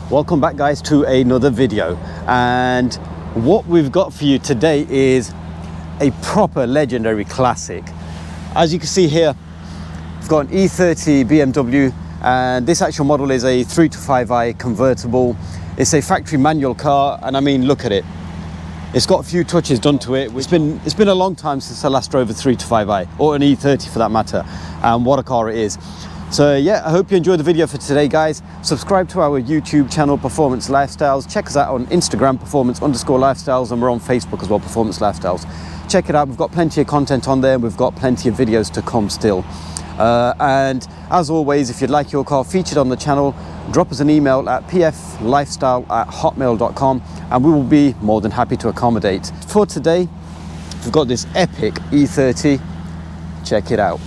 Welcome back, guys, to another video. And what we've got for you today is a proper legendary classic. As you can see here, we've got an E30 BMW, and this actual model is a 325i convertible. It's a factory manual car, and I mean, look at it. It's got a few touches done to it. It's been a long time since I last drove a 325i, or an E30 for that matter, and what a car it is. So yeah, I hope you enjoyed the video for today, guys. Subscribe to our YouTube channel, Performance Lifestyles. Check us out on Instagram, performance_lifestyles, and we're on Facebook as well, Performance Lifestyles. Check it out. We've got plenty of content on there. We've got plenty of videos to come still. And as always, if you'd like your car featured on the channel, drop us an email at pflifestyle@hotmail.com, and we will be more than happy to accommodate. For today, we've got this epic E30. Check it out.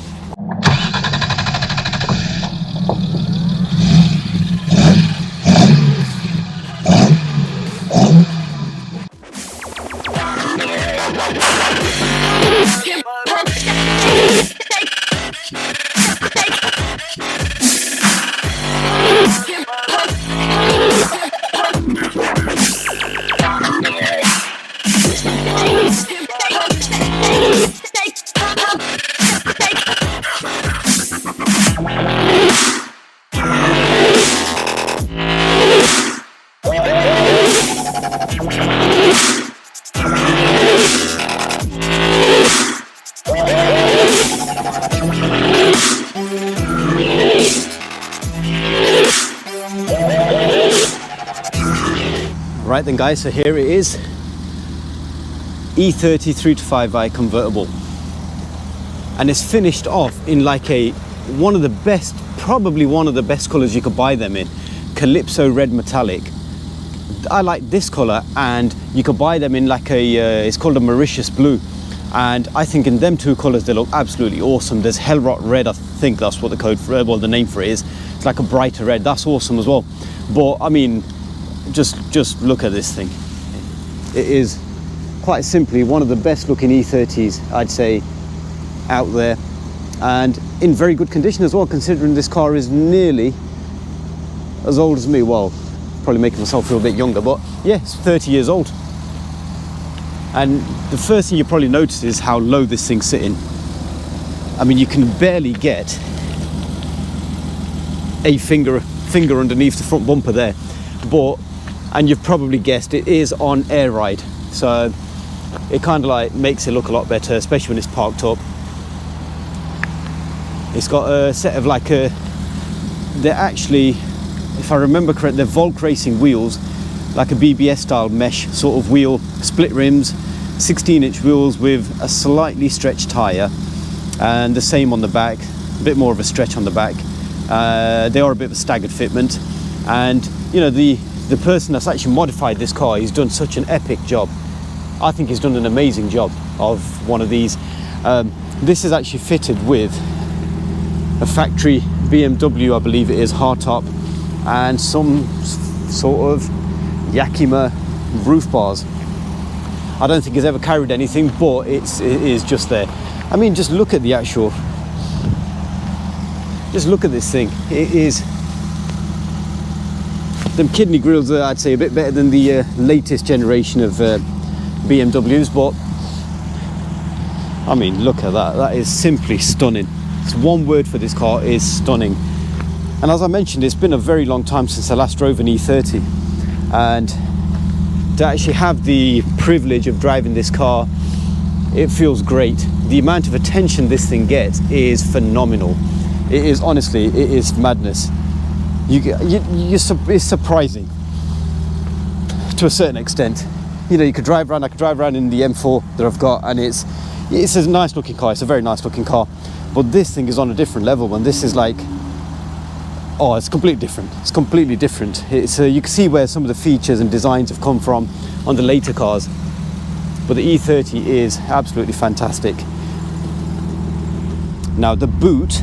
Right then, guys, so here it is, E30 325i convertible, and it's finished off in like probably one of the best colors you could buy them in, Calypso red metallic. I like this color, and you could buy them in like it's called a Mauritius blue, and I think in them two colors they look absolutely awesome. There's Hellrot red, I think that's what the name for it is. It's like a brighter red, that's awesome as well. But I mean, just look at this thing. It is quite simply one of the best looking E30s, I'd say, out there, and in very good condition as well, considering this car is nearly as old as me. Well, probably making myself feel a bit younger, but yeah, it's 30 years old. And the first thing you probably notice is how low this thing's sitting. I mean, you can barely get a finger underneath the front bumper there. But, and you've probably guessed, it is on air ride, so it kind of like makes it look a lot better, especially when it's parked up. It's got a set of like they're actually, if I remember correct, they're Volk racing wheels, like a BBS style mesh sort of wheel, split rims, 16-inch wheels with a slightly stretched tyre, and the same on the back, a bit more of a stretch on the back. They are a bit of a staggered fitment, and you know, the person that's actually modified this car, he's done such an epic job. I think he's done an amazing job of one of these. This is actually fitted with a factory BMW, I believe it is, hardtop, and some sort of Yakima roof bars. I don't think it's ever carried anything, but it is just there. I mean, just look at the actual, just look at this thing. It is, them kidney grills are, I'd say, a bit better than the latest generation of BMWs, but I mean, look at that. That is simply stunning. It's one word for this car, is stunning. And as I mentioned, it's been a very long time since I last drove an E30, and to actually have the privilege of driving this car, it feels great. The amount of attention this thing gets is phenomenal. It is, honestly, it is madness. It's surprising to a certain extent. You know, I could drive around in the M4 that I've got, and it's a nice looking car. It's a very nice looking car, but this thing is on a different level, and this is like, oh, it's completely different. It's completely different. It's you can see where some of the features and designs have come from on the later cars, but the E30 is absolutely fantastic. Now the boot,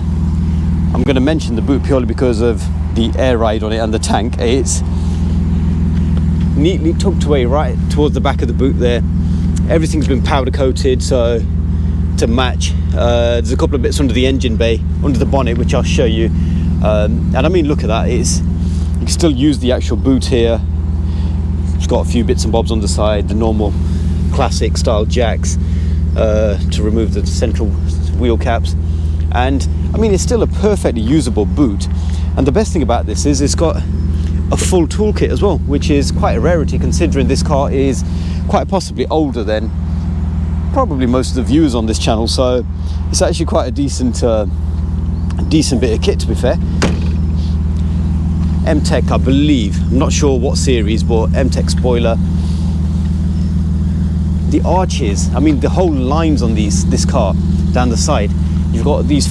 I'm going to mention the boot purely because of the air ride on it and the tank. It's neatly tucked away right towards the back of the boot there. Everything's been powder coated, so to match. There's a couple of bits under the engine bay, under the bonnet, which I'll show you. And I mean, look at that. You can still use the actual boot here. It's got a few bits and bobs on the side, the normal classic style jacks to remove the central wheel caps. And I mean, it's still a perfectly usable boot. And the best thing about this is it's got a full toolkit as well, which is quite a rarity considering this car is quite possibly older than probably most of the viewers on this channel. So it's actually quite a decent bit of kit, to be fair. M-Tech, I believe, I'm not sure what series, but M-Tech spoiler. The arches, I mean the whole lines on this car down the side, you've got these,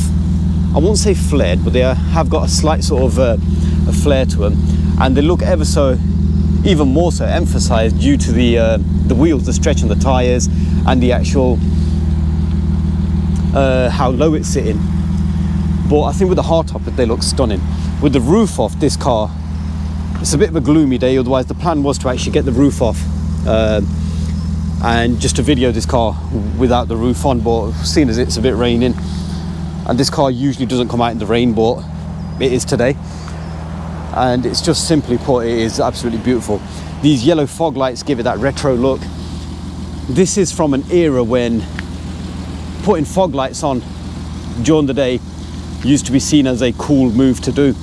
I won't say flared, but they have got a slight sort of a flare to them, and they look ever so, even more so emphasized due to the wheels, the stretch on the tires, and the actual how low it's sitting. But I think with the hardtop they look stunning. With the roof off, this car, it's a bit of a gloomy day, otherwise the plan was to actually get the roof off and just to video this car without the roof on, but seeing as it's a bit raining, and this car usually doesn't come out in the rain, but it is today, and it's just simply put, it is absolutely beautiful. These yellow fog lights give it that retro look. This is from an era when putting fog lights on during the day used to be seen as a cool move to do.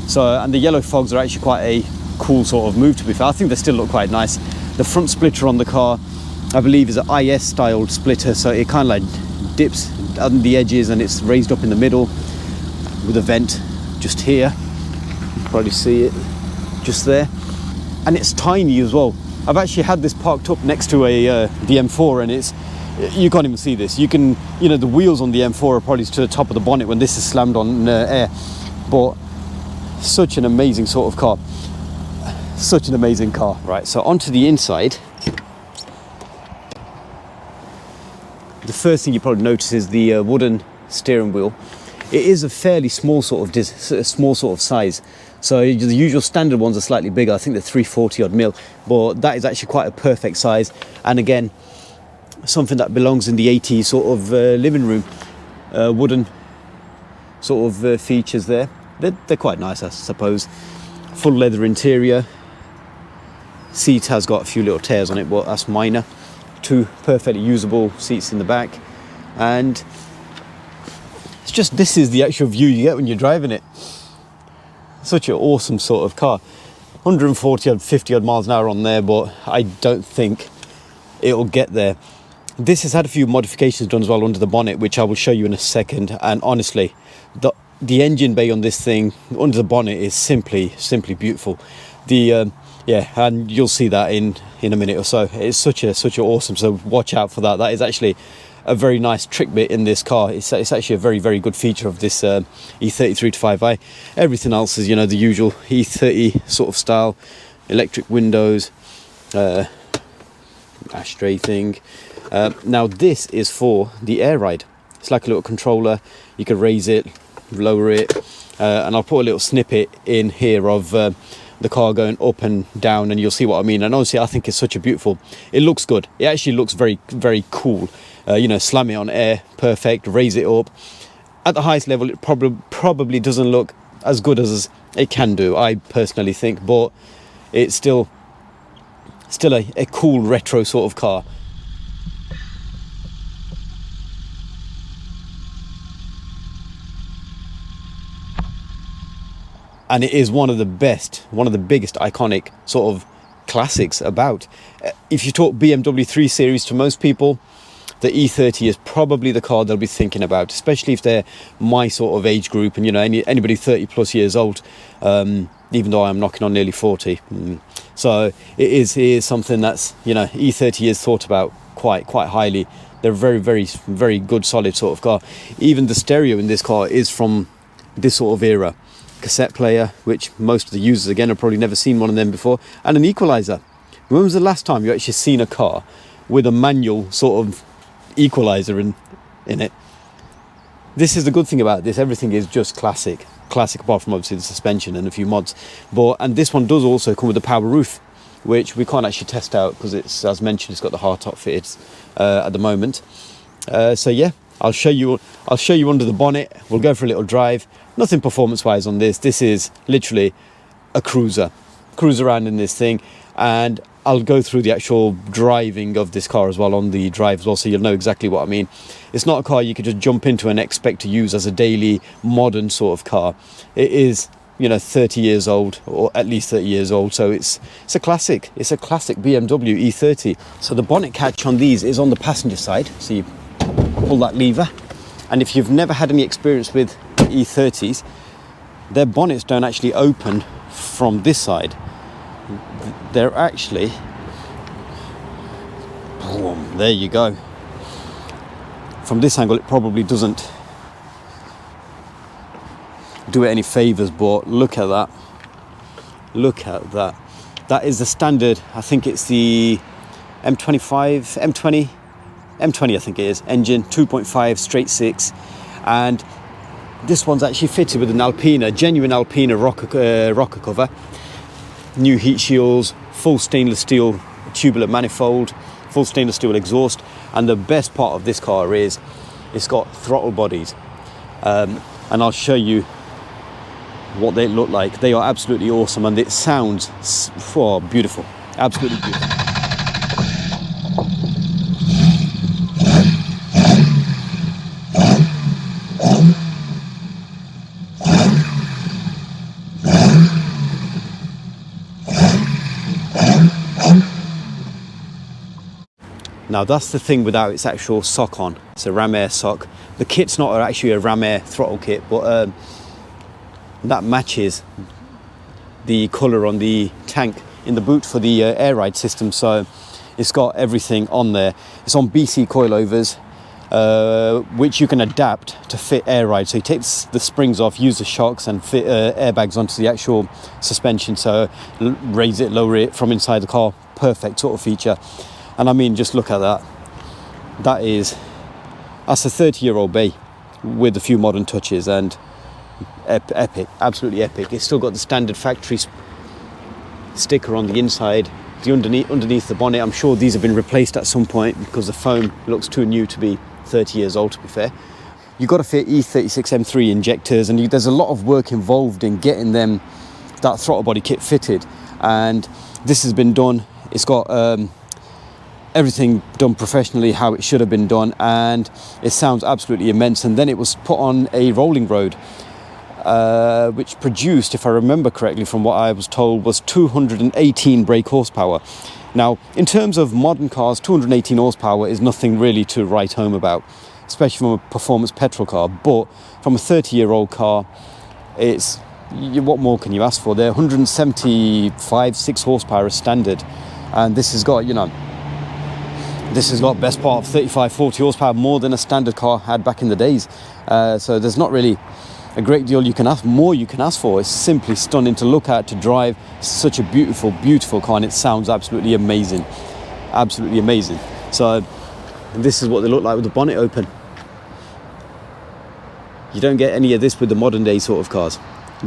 So, and the yellow fogs are actually quite a cool sort of move, to be fair. I think they still look quite nice. The front splitter on the car, I believe, is an IS style splitter, so it kind of like dips on the edges and it's raised up in the middle with a vent just here. You can probably see it just there, and it's tiny as well. I've actually had this parked up next to a the M4, and it's, you can't even see this. You can, you know, the wheels on the M4 are probably to the top of the bonnet when this is slammed on air, but such an amazing sort of car, such an amazing car. Right, so onto the inside. The first thing you probably notice is the wooden steering wheel. It is a fairly small sort of size. So the usual standard ones are slightly bigger. I think they're 340 odd mil, but that is actually quite a perfect size. And again, something that belongs in the 80s sort of living room. Wooden sort of features there. They're quite nice, I suppose. Full leather interior. Seat has got a few little tears on it, but that's minor. Two perfectly usable seats in the back, and it's just, this is the actual view you get when you're driving it. Such an awesome sort of car. 140 odd 50 odd miles an hour on there, but I don't think it'll get there. This has had a few modifications done as well under the bonnet, which I will show you in a second. And honestly, the engine bay on this thing under the bonnet is simply beautiful. Yeah, and you'll see that in a minute or so. It's such a awesome, so watch out for that. That is actually a very nice trick bit in this car. It's actually a very good feature of this E30 325i. Everything else is, you know, the usual E30 sort of style, electric windows, ashtray thing. Now this is for the air ride. It's like a little controller. You can raise it, lower it, and I'll put a little snippet in here of the car going up and down, and you'll see what I mean. And honestly, I think it's such a beautiful, it looks good. It actually looks very cool. You know, slam it on air, perfect, raise it up. At the highest level, it probably doesn't look as good as it can do, I personally think, but it's still a cool retro sort of car. And it is one of the biggest iconic sort of classics about. If you talk BMW 3 Series to most people, the E30 is probably the car they'll be thinking about, especially if they're my sort of age group, and you know, anybody 30 plus years old, even though I'm knocking on nearly 40. So it is something that's, you know, E30 is thought about quite highly. They're very good, solid sort of car. Even the stereo in this car is from this sort of era. Cassette player, which most of the users again have probably never seen one of them before, and an equalizer. When was the last time you actually seen a car with a manual sort of equalizer in it? This is the good thing about this. Everything is just classic apart from obviously the suspension and a few mods. And this one does also come with a power roof, which we can't actually test out because it's, as mentioned, it's got the hardtop fitted at the moment. So yeah, I'll show you under the bonnet. We'll go for a little drive. Nothing performance wise on this. This is literally a cruise around in this thing, and I'll go through the actual driving of this car as well on the drive as well, so you'll know exactly what I mean. It's not a car you could just jump into and expect to use as a daily modern sort of car. It is, you know, 30 years old, or at least 30 years old, so it's a classic. It's a classic BMW E30. So the bonnet catch on these is on the passenger side, so you pull that lever, and if you've never had any experience with E30s, their bonnets don't actually open from this side. They're actually, boom, there you go. From this angle it probably doesn't do it any favors, but look at that. Look at that. That is the standard, I think it's the M20 I think it is, engine, 2.5 straight 6, and this one's actually fitted with an Alpina, genuine Alpina rocker cover, new heat shields, full stainless steel tubular manifold, full stainless steel exhaust, and the best part of this car is it's got throttle bodies, and I'll show you what they look like. They are absolutely awesome, and it sounds beautiful, absolutely beautiful. Now that's the thing without its actual sock on. It's a ram air sock. The kit's not actually a ram air throttle kit, but that matches the colour on the tank in the boot for the air ride system. So it's got everything on there. It's on BC coilovers, which you can adapt to fit air ride. So you take the springs off, use the shocks, and fit airbags onto the actual suspension. So raise it, lower it from inside the car. Perfect sort of feature. And I mean, just look at that. That's a 30-year-old bay with a few modern touches, and epic, absolutely epic. It's still got the standard factory sticker on the inside. The underneath the bonnet, I'm sure these have been replaced at some point because the foam looks too new to be 30 years old, to be fair. You've got to fit E36 M3 injectors, and there's a lot of work involved in getting that throttle body kit fitted, and this has been done. It's got everything done professionally, how it should have been done, and it sounds absolutely immense. And then it was put on a rolling road, which produced, if I remember correctly from what I was told, was 218 brake horsepower. Now, in terms of modern cars, 218 horsepower is nothing really to write home about, especially from a performance petrol car. But from a 30-year-old car, what more can you ask for? They're 175, 6 horsepower as standard, and this has got, best part of 35, 40 horsepower, more than a standard car had back in the days. So there's not really a great deal you can ask for. It's simply stunning to look at, to drive. It's such a beautiful, beautiful car, and it sounds absolutely amazing. Absolutely amazing. So this is what they look like with the bonnet open. You don't get any of this with the modern day sort of cars.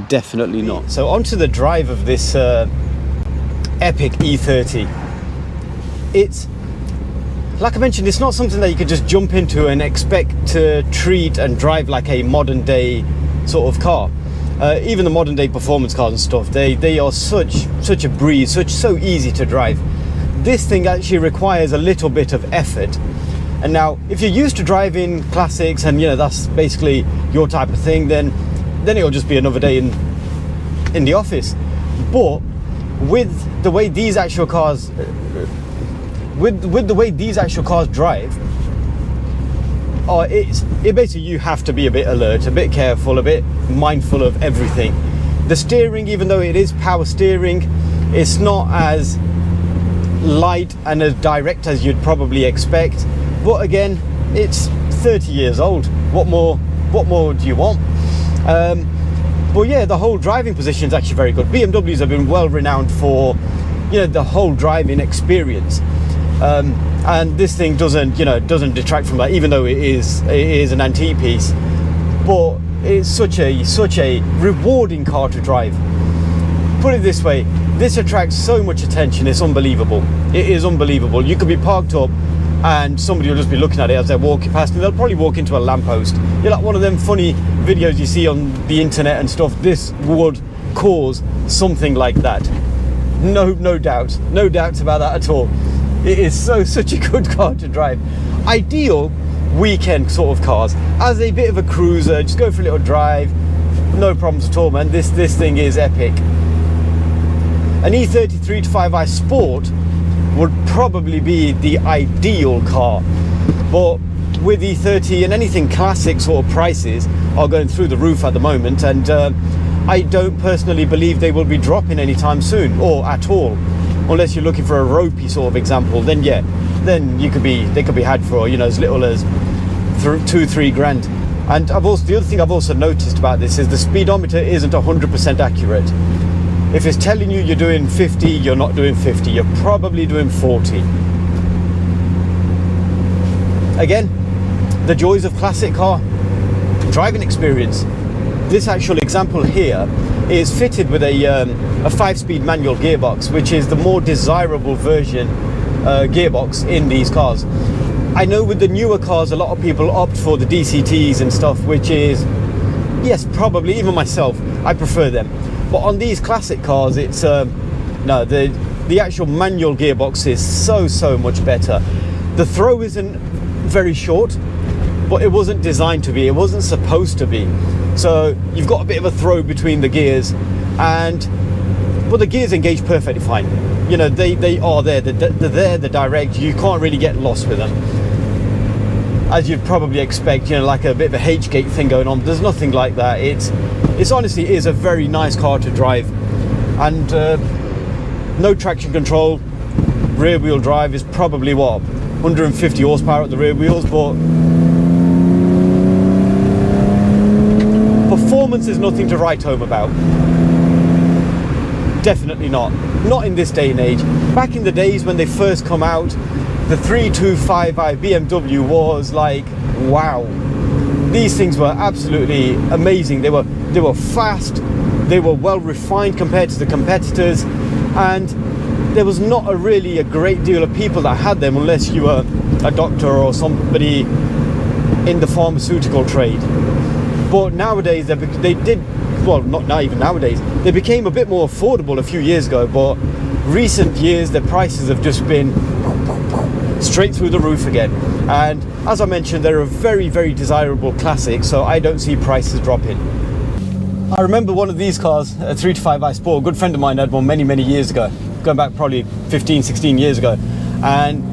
Definitely not. So onto the drive of this epic E30. It's, like I mentioned, it's not something that you could just jump into and expect to treat and drive like a modern day sort of car. Even the modern day performance cars and stuff, they are such a breeze, so easy to drive. This thing actually requires a little bit of effort. And now, if you're used to driving classics and that's basically your type of thing, then it'll just be another day in the office. But with the way these actual cars drive, it basically, you have to be a bit alert, a bit careful, a bit mindful of everything. The steering, even though it is power steering, it's not as light and as direct as you'd probably expect. But again, it's 30 years old. What more do you want? But yeah, the whole driving position is actually very good. BMWs have been well renowned for the whole driving experience. And this thing doesn't detract from that, even though it is an antique piece. But it's such a rewarding car to drive. Put it this way, this attracts so much attention, it's unbelievable. It is unbelievable. You could be parked up and somebody will just be looking at it as they're walking past, and they'll probably walk into a lamppost. You're like one of them funny videos you see on the internet and stuff. This would cause something like that. No doubts about that at all. It is such a good car to drive. Ideal weekend sort of cars. As a bit of a cruiser, just go for a little drive, no problems at all, man. This thing is epic. An E30 325i Sport would probably be the ideal car, but with E30 and anything classic sort of prices are going through the roof at the moment, and I don't personally believe they will be dropping anytime soon, or at all, unless you're looking for a ropey sort of example. Then yeah, then they could be had for, you know, as little as 2-3 grand. And the other thing I've also noticed about this is the speedometer isn't 100% accurate. If it's telling you you're doing 50, you're not doing 50, you're probably doing 40. Again, the joys of classic car driving experience. This actual example here is fitted with a 5-speed manual gearbox, which is the more desirable version gearbox in these cars. I know with the newer cars, a lot of people opt for the DCTs and stuff, which is, yes, probably, even myself, I prefer them. But on these classic cars, it's no, the actual manual gearbox is so much better. The throw isn't very short, but it wasn't designed to be. It wasn't supposed to be. So you've got a bit of a throw between the gears, and well, the gears engage perfectly fine. You know, they are there. They're there. They're direct. You can't really get lost with them, as you'd probably expect. You know, like a bit of a H-gate thing going on. There's nothing like that. It's honestly is a very nice car to drive, and no traction control. Rear wheel drive is probably what, 150 horsepower at the rear wheels, but performance is nothing to write home about. Definitely not in this day and age. Back in the days when they first come out, the 325i BMW was like, wow, these things were absolutely amazing. They were fast, they were well refined compared to the competitors, and there was not really a great deal of people that had them, unless you were a doctor or somebody in the pharmaceutical trade. But nowadays they did, well, not even nowadays, they became a bit more affordable a few years ago, but recent years the prices have just been straight through the roof again. And as I mentioned, they're a very desirable classic, so I don't see prices dropping. I remember one of these cars, a 325i Sport. A good friend of mine had one many years ago, going back probably 15-16 years ago, and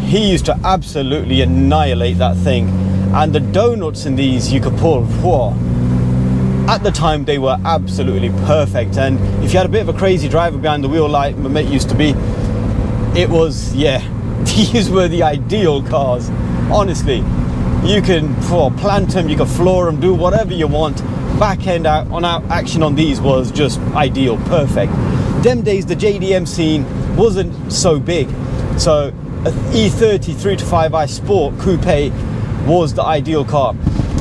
he used to absolutely annihilate that thing. And the donuts in these you could pull, whoa, at the time they were absolutely perfect. And if you had a bit of a crazy driver behind the wheel like my mate used to be, it was, yeah, these were the ideal cars. Honestly, you can plant them, you can floor them, do whatever you want. Back end action on these was just ideal, perfect. Them days the JDM scene wasn't so big, so a E30 325i Sport Coupe was the ideal car.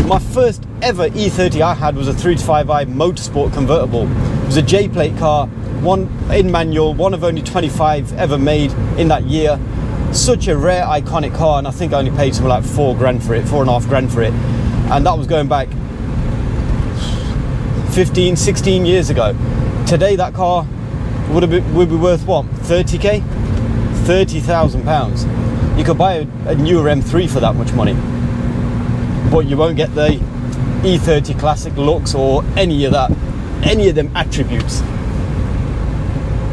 My first ever E30 I had was a 325i Motorsport Convertible. It was a J-plate car, one in manual, one of only 25 ever made in that year. Such a rare, iconic car, and I think I only paid something like 4 grand for it, 4.5 grand for it, and that was going back 15-16 years ago. Today that car would be worth what, 30k, 30,000 pounds. You could buy a newer M3 for that much money, but you won't get the E30 classic looks or any of them attributes.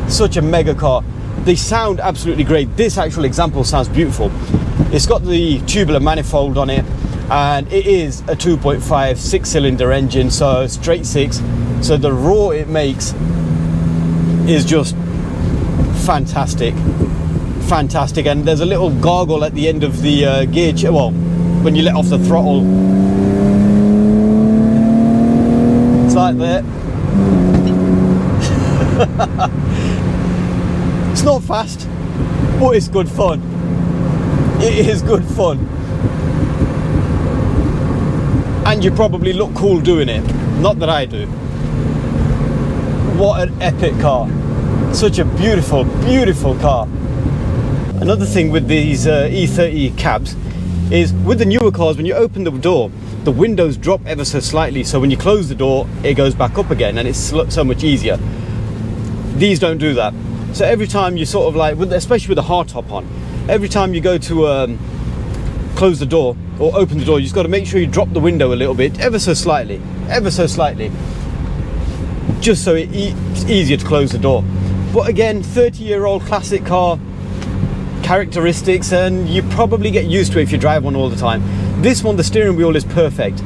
Such a mega car. They sound absolutely great. This actual example sounds beautiful. It's got the tubular manifold on it, and it is a 2.5 6-cylinder engine, so straight 6. So the roar it makes is just fantastic. And there's a little gargle at the end of the gear, well, when you let off the throttle. It's like that. It's not fast, but it's good fun. It is good fun. And you probably look cool doing it. Not that I do. What an epic car. Such a beautiful car. Another thing with these E30 cabs is, with the newer cars, when you open the door, the windows drop ever so slightly, so when you close the door it goes back up again, and it's so much easier. These don't do that. So every time you sort of like, especially with the hardtop on, every time you go to close the door or open the door, you just got to make sure you drop the window a little bit, ever so slightly, just so it's easier to close the door. But again, 30-year-old classic car characteristics, and you probably get used to it if you drive one all the time. This one, the steering wheel is perfect.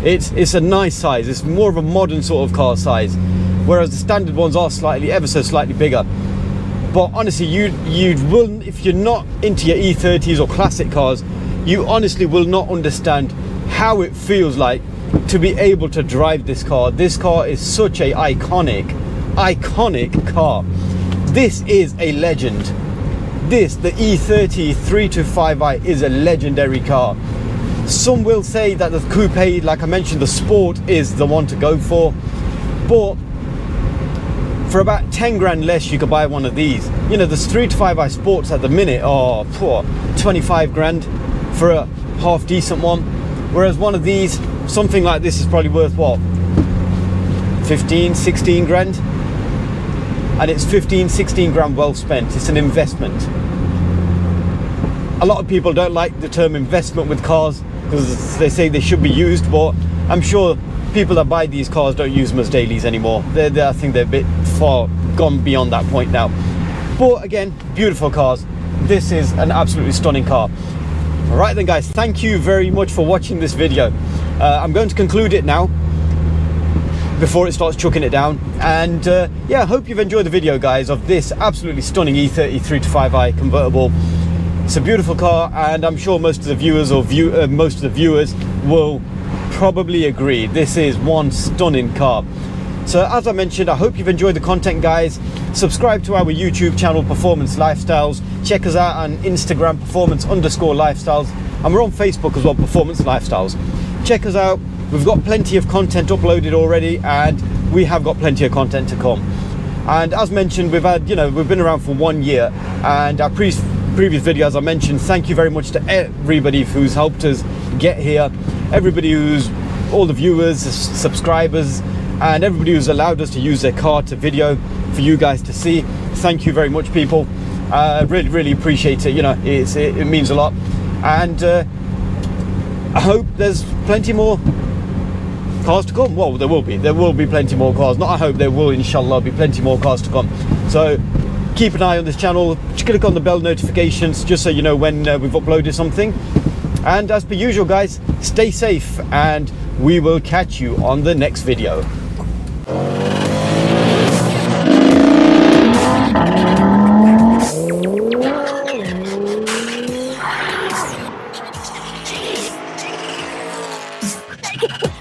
It's a nice size. It's more of a modern sort of car size, whereas the standard ones are ever so slightly bigger. But honestly, you will, if you're not into your E30s or classic cars, you honestly will not understand how it feels like to be able to drive this car. This car is such a iconic car. This is a legend. The E30 325i is a legendary car. Some will say that the coupe, like I mentioned, the sport is the one to go for, but for about 10 grand less you could buy one of these. You know, the 325i sports at the minute are 25 grand for a half decent one, whereas one of these, something like this, is probably worth what, 15-16 grand, and it's 15-16 grand well spent. It's an investment. A lot of people don't like the term investment with cars because they say they should be used, but I'm sure people that buy these cars don't use them as dailies anymore. I think they're a bit far gone beyond that point now. But again, beautiful cars. This is an absolutely stunning car. All right then guys, thank you very much for watching this video. I'm going to conclude it now before it starts chucking it down, and yeah, I hope you've enjoyed the video guys of this absolutely stunning E30 325i convertible. It's a beautiful car, and I'm sure most of the viewers will probably agree this is one stunning car. So as I mentioned, I hope you've enjoyed the content guys. Subscribe to our YouTube channel, Performance Lifestyles. Check us out on Instagram, performance_lifestyles, and we're on Facebook as well, Performance Lifestyles. Check us out. We've got plenty of content uploaded already, and we have got plenty of content to come. And as mentioned, we've been around for 1 year, and our previous video, as I mentioned, thank you very much to everybody who's helped us get here, all the viewers, subscribers, and everybody who's allowed us to use their car to video for you guys to see. Thank you very much, people. Really appreciate it. You know, it means a lot, and I hope there's plenty more cars to come. Well, there will be plenty more cars. Not I hope, there will, inshallah, be plenty more cars to come. So keep an eye on this channel. Just click on the bell notifications just so you know when we've uploaded something. And as per usual guys, stay safe, and we will catch you on the next video. Ha ha ha!